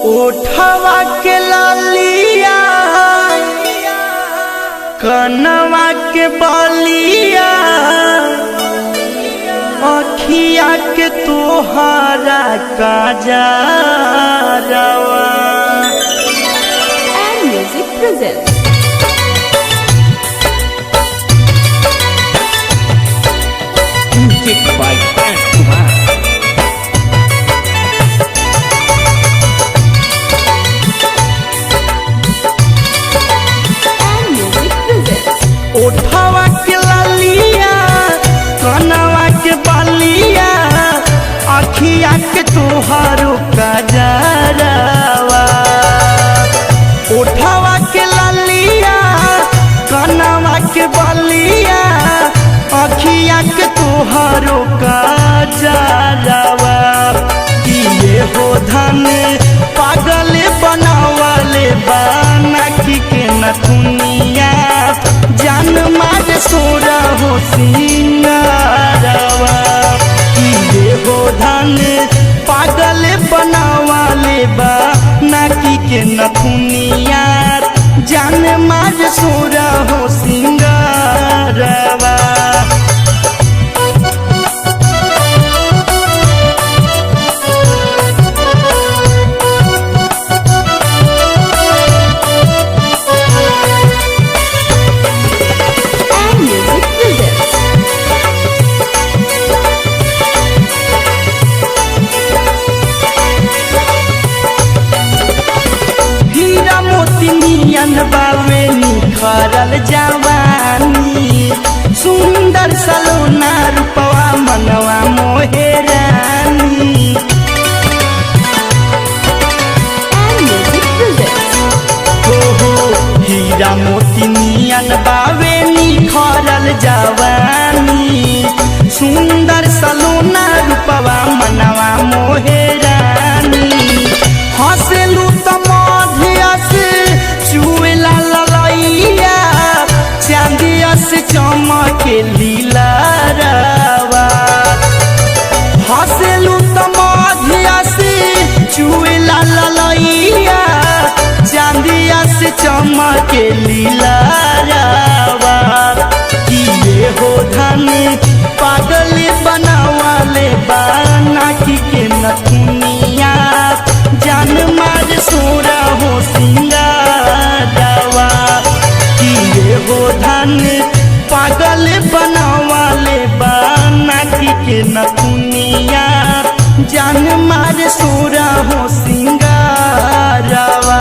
ओठवा के लालिया कनवा के बालिया अखिया के तोहारा काजरवा। And Music presents Music by Kumar। And Music presents ओठवा के लालिया कनवा के बालिया अखिया के तोहारो काजरवा। ओठवा के लालिया कनवा के बालिया अखिया के तोहारो काजरवा। ये हो धन पागल बनावले बाना की के नथुनिया जान मार सोरा हो सिंगारवा। ये हो धन पागल बनावले बाना की के नथुनिया जान मार सोरा हो सिंगारवा। And Music presents हीरा मोती नियन बावे निखरल जवानी सुंदर सलोना रूपवा मनवा मोहे रानी। And Music presents हो हीरा मोती नियन बावे निखरल जवानी सुंदर सलोना रूपवा मनवा मोहे रानी। हंसलू त मधियस चुएला ललैया चांदियस चमके लीलारवा। हंसलू त मधियस चुएला ललैया चांदियस चमके लीलारवा। ये हो धन पागल बनावले बाना की के नथुनिया जान मार सोरा हो सिंगारवा। ये हो धन पागल बनावले बाना की के नथुनिया जान मार सोरा हो सिंगारवा।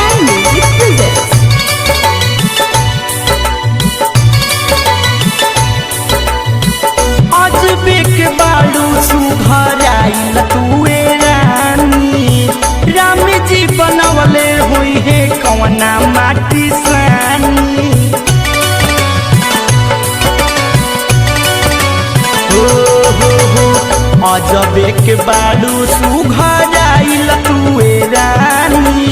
And Music presents अजबे के बालू सुघराइल तुए रानी राम जी बनवले हुई है कवना माटी सानी। हो अजबे के बालू सुघराइल तुए रानी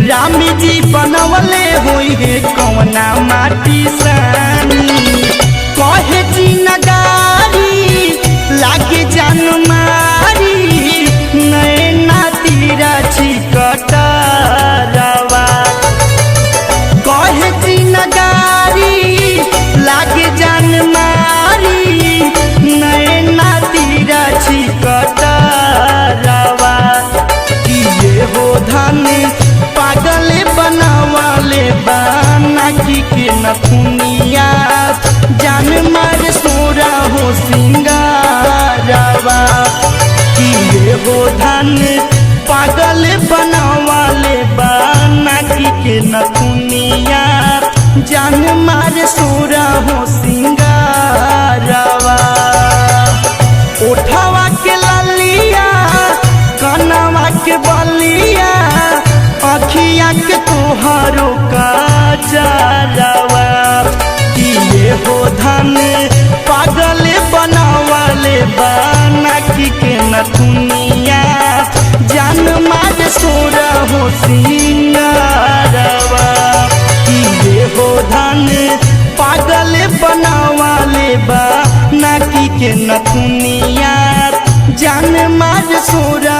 राम जी बनवले हुई है कवना माटी सानी। कहे जी नगारी लागे जान मारी नैना तीरा छिकटरवा। कहे जी नगारी लागे जान मारी नैना तीरा छिकटरवा। ये हो धन पागल बनावले बाना की के नथुनिया जान मार सोरा हो सिंगारवा। ये हो धन पागल बनावले बाना की के नथुनिया जान मार सोरा हो सिंगारवा। ओठवा के लालिया कनवा के बालिया अखिया के तोहारो काजरवा। ये हो धन पागल बनावले बाना की के नथुनिया जान मार सोरा हो सिंगारवा। ये हो धान पागल बनावाले बा नाकी के नथुनिया जान मार सोरा